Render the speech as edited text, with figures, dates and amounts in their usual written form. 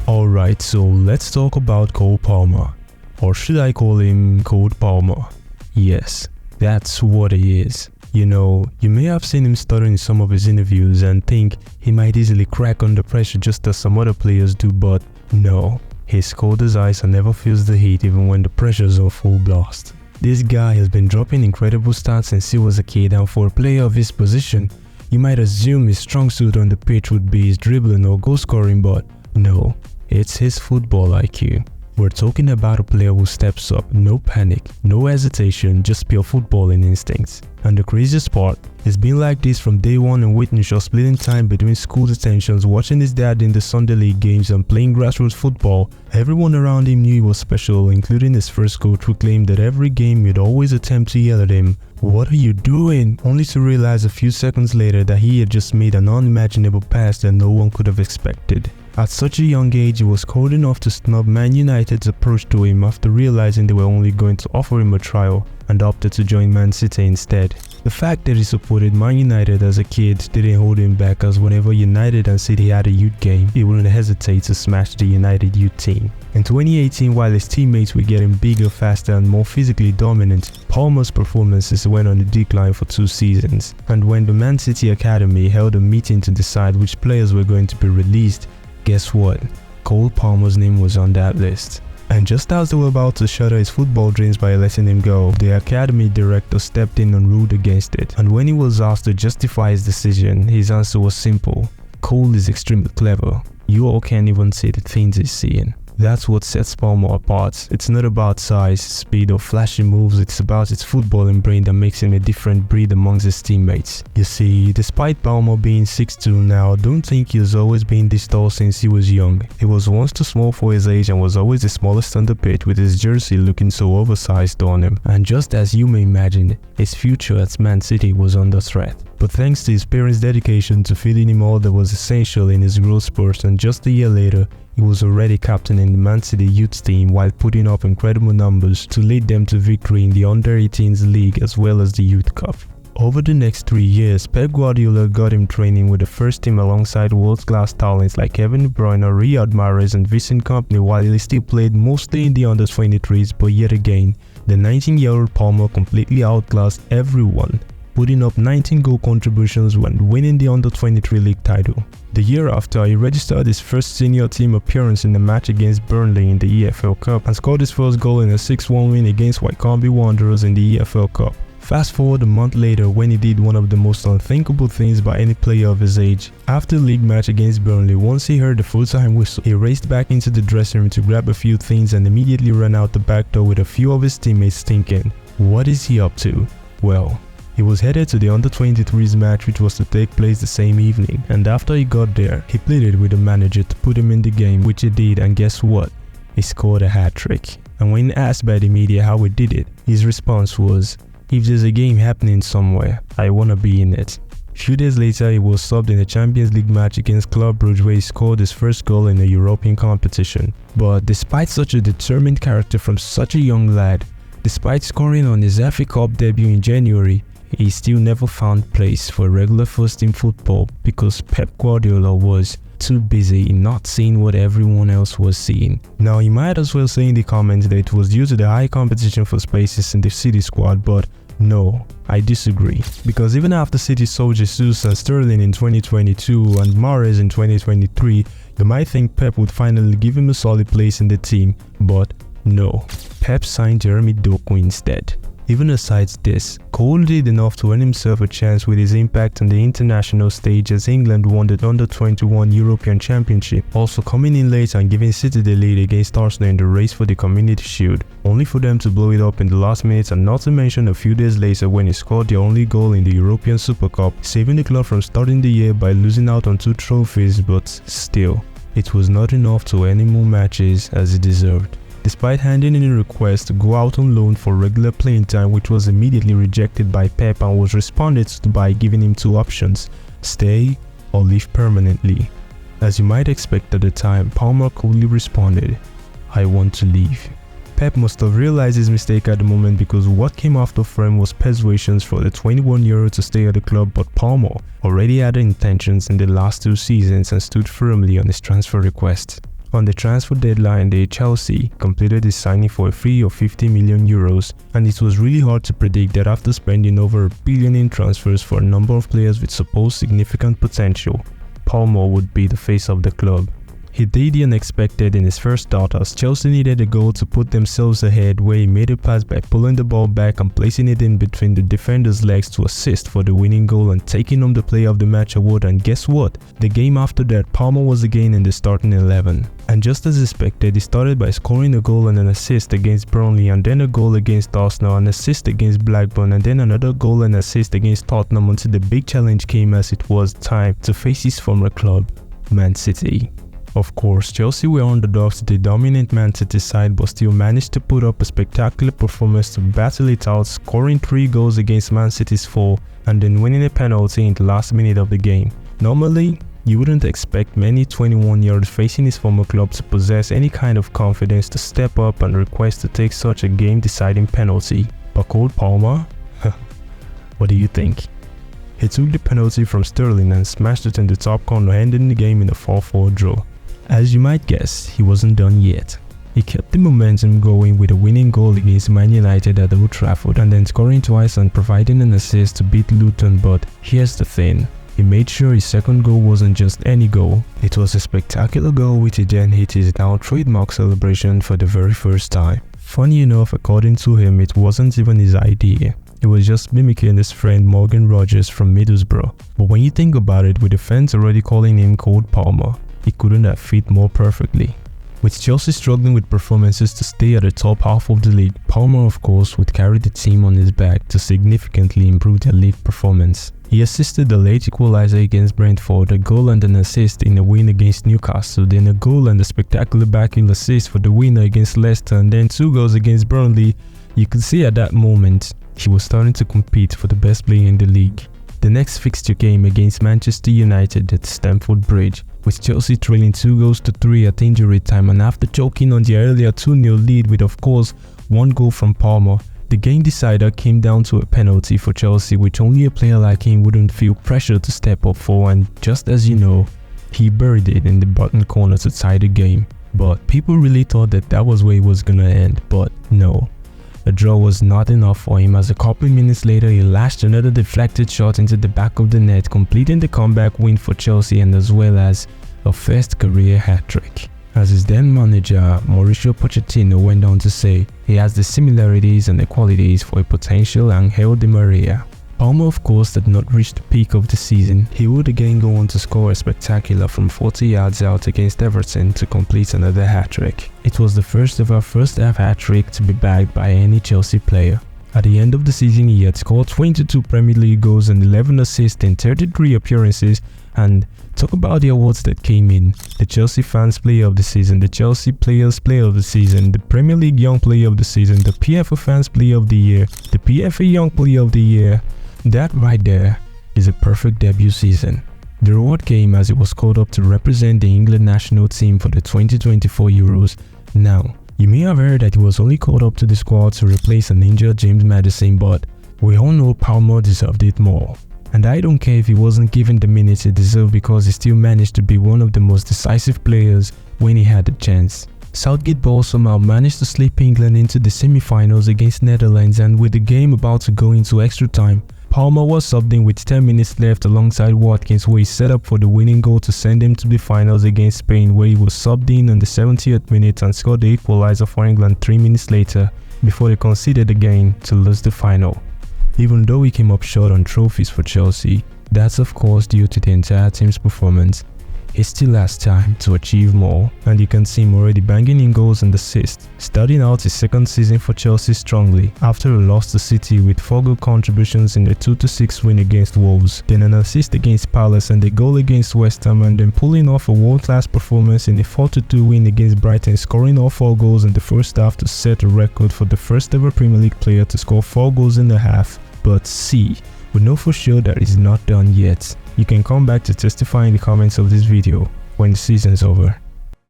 Alright, so let's talk about Cole Palmer. Or should I call him Cole Palmer? Yes, that's what he is. You know, you may have seen him stuttering in some of his interviews and think he might easily crack under pressure just as some other players do, but no. He's cold as ice and never feels the heat even when the pressure's on full blast. This guy has been dropping incredible stats since he was a kid, and for a player of his position, you might assume his strong suit on the pitch would be his dribbling or goal scoring, but no, it's his football IQ. We're talking about a player who steps up, no panic, no hesitation, just pure footballing instincts. And the craziest part, it's been like this from day one in Whitenshaw, splitting time between school detentions, watching his dad in the Sunday league games and playing grassroots football. Everyone around him knew he was special, including his first coach, who claimed that every game he'd always attempt to yell at him, "What are you doing?" only to realize a few seconds later that he had just made an unimaginable pass that no one could have expected. At such a young age, he was cold enough to snub Man United's approach to him after realizing they were only going to offer him a trial, and opted to join Man City instead. The fact that he supported Man United as a kid didn't hold him back, as whenever United and City had a youth game, he wouldn't hesitate to smash the United youth team. In 2018, while his teammates were getting bigger, faster and more physically dominant, Palmer's performances went on the decline for 2 seasons. And when the Man City Academy held a meeting to decide which players were going to be released, guess what? Cole Palmer's name was on that list. And just as they were about to shutter his football dreams by letting him go, the academy director stepped in and ruled against it. And when he was asked to justify his decision, his answer was simple: Cole is extremely clever. You all can't even see the things he's seeing. That's what sets Palmer apart. It's not about size, speed or flashy moves, it's about his footballing brain that makes him a different breed amongst his teammates. You see, despite Palmer being 6'2" now, don't think he's always been this tall since he was young. He was once too small for his age and was always the smallest on the pitch, with his jersey looking so oversized on him. And just as you may imagine, his future at Man City was under threat. But thanks to his parents' dedication to feeding him all that was essential in his growth spurts, and just a year later, he was already captaining the Man City youth team while putting up incredible numbers to lead them to victory in the Under-18s League as well as the Youth Cup. Over the next 3 years, Pep Guardiola got him training with the first team alongside world-class talents like Kevin De Bruyne, Riyad Mahrez and Vincent Kompany, while he still played mostly in the Under-23s, but yet again, the 19-year-old Palmer completely outclassed everyone, putting up 19 goal contributions when winning the Under-23 league title. The year after, he registered his first senior team appearance in a match against Burnley in the EFL Cup and scored his first goal in a 6-1 win against Wycombe Wanderers in the EFL Cup. Fast forward a month later, when he did one of the most unthinkable things by any player of his age. After the league match against Burnley, once he heard the full-time whistle, he raced back into the dressing room to grab a few things and immediately ran out the back door with a few of his teammates thinking, what is he up to? Well, he was headed to the Under-23s match, which was to take place the same evening, and after he got there, he pleaded with the manager to put him in the game, which he did, and guess what? He scored a hat-trick. And when asked by the media how he did it, his response was, "If there's a game happening somewhere, I wanna be in it." A few days later, he was subbed in a Champions League match against Club Brugge, where he scored his first goal in a European competition. But despite such a determined character from such a young lad, despite scoring on his FA Cup debut in January, he still never found place for regular first-team football because Pep Guardiola was too busy in not seeing what everyone else was seeing. Now, you might as well say in the comments that it was due to the high competition for spaces in the City squad, but no, I disagree. Because even after City sold Jesus and Sterling in 2022 and Mahrez in 2023, you might think Pep would finally give him a solid place in the team, but no. Pep signed Jeremy Doku instead. Even aside this, Cole did enough to earn himself a chance with his impact on the international stage as England won the Under-21 European Championship, also coming in late and giving City the lead against Arsenal in the race for the Community Shield, only for them to blow it up in the last minute, and not to mention a few days later when he scored the only goal in the European Super Cup, saving the club from starting the year by losing out on 2 trophies, but still, it was not enough to earn him more matches as he deserved. Despite handing in a request to go out on loan for regular playing time, which was immediately rejected by Pep and was responded to by giving him 2 options: stay or leave permanently. As you might expect at the time, Palmer coolly responded, "I want to leave." Pep must have realized his mistake at the moment, because what came after for him was persuasions for the 21-year-old to stay at the club, but Palmer already had intentions in the last 2 seasons and stood firmly on his transfer request. On the transfer deadline day, Chelsea completed the signing for a fee of 50 million euros, and it was really hard to predict that after spending over $1 billion in transfers for a number of players with supposed significant potential, Palmer would be the face of the club. He did the unexpected in his first start as Chelsea needed a goal to put themselves ahead, where he made a pass by pulling the ball back and placing it in between the defender's legs to assist for the winning goal and taking home the Player of the Match award. And guess what? The game after that, Palmer was again in the starting 11. And just as expected, he started by scoring a goal and an assist against Burnley, and then a goal against Arsenal, an assist against Blackburn, and then another goal and assist against Tottenham, until the big challenge came as it was time to face his former club, Man City. Of course, Chelsea were underdogs to the dominant Man City side, but still managed to put up a spectacular performance to battle it out, scoring 3 goals against Man City's 4 and then winning a penalty in the last minute of the game. Normally, you wouldn't expect many 21-year-olds facing his former club to possess any kind of confidence to step up and request to take such a game-deciding penalty. But Cole Palmer? What do you think? He took the penalty from Sterling and smashed it in the top corner, ending the game in a 4-4 draw. As you might guess, he wasn't done yet. He kept the momentum going with a winning goal against Man United at Old Trafford, and then scoring twice and providing an assist to beat Luton. But here's the thing, he made sure his second goal wasn't just any goal. It was a spectacular goal which he then hit his now trademark celebration for the very first time. Funny enough, according to him, it wasn't even his idea. It was just mimicking his friend Morgan Rogers from Middlesbrough. But when you think about it, with the fans already calling him Cold Palmer, he couldn't have fit more perfectly. With Chelsea struggling with performances to stay at the top half of the league, Palmer of course would carry the team on his back to significantly improve their league performance. He assisted the late equalizer against Brentford, a goal and an assist in a win against Newcastle, then a goal and a spectacular backheel assist for the winner against Leicester, and then 2 goals against Burnley. You could see at that moment he was starting to compete for the best player in the league. The next fixture came against Manchester United at Stamford Bridge, with Chelsea trailing 2-3 at injury time, and after choking on the earlier 2-0 lead with of course 1 goal from Palmer, the game decider came down to a penalty for Chelsea, which only a player like him wouldn't feel pressure to step up for, and just as you know, he buried it in the bottom corner to tie the game. But people really thought that was where it was gonna end, but no. A draw was not enough for him, as a couple minutes later he lashed another deflected shot into the back of the net, completing the comeback win for Chelsea and as well as a first career hat-trick. As his then manager Mauricio Pochettino went on to say, he has the similarities and the qualities for a potential Angel Di Maria. Palmer of course did not reach the peak of the season. He would again go on to score a spectacular from 40 yards out against Everton to complete another hat-trick. It was the first ever first-half hat-trick to be bagged by any Chelsea player. At the end of the season, he had scored 22 Premier League goals and 11 assists in 33 appearances. And talk about the awards that came in: the Chelsea Fans Player of the Season, the Chelsea Players Player of the Season, the Premier League Young Player of the Season, the PFA Fans Player of the Year, the PFA Young Player of the Year. That right there is a perfect debut season. The reward came as he was called up to represent the England national team for the 2024 Euros. Now, you may have heard that he was only called up to the squad to replace an injured James Maddison, but we all know Palmer deserved it more. And I don't care if he wasn't given the minutes he deserved, because he still managed to be one of the most decisive players when he had the chance. Southgate Ball somehow managed to slip England into the semi-finals against Netherlands, and with the game about to go into extra time, Palmer was subbed in with 10 minutes left alongside Watkins, where he set up for the winning goal to send him to the finals against Spain, where he was subbed in the 70th minute and scored the equalizer for England 3 minutes later before they conceded again to lose the final. Even though he came up short on trophies for Chelsea, that's of course due to the entire team's performance. He still has time to achieve more, and you can see him already banging in goals and assists, starting out his second season for Chelsea strongly after a loss to City with 4 goal contributions in the 2-6 win against Wolves, then an assist against Palace and a goal against West Ham, and then pulling off a world-class performance in a 4-2 win against Brighton, scoring all 4 goals in the first half to set a record for the first ever Premier League player to score 4 goals in a half. But see, we know for sure that it's not done yet. You can come back to testify in the comments of this video when the season's over.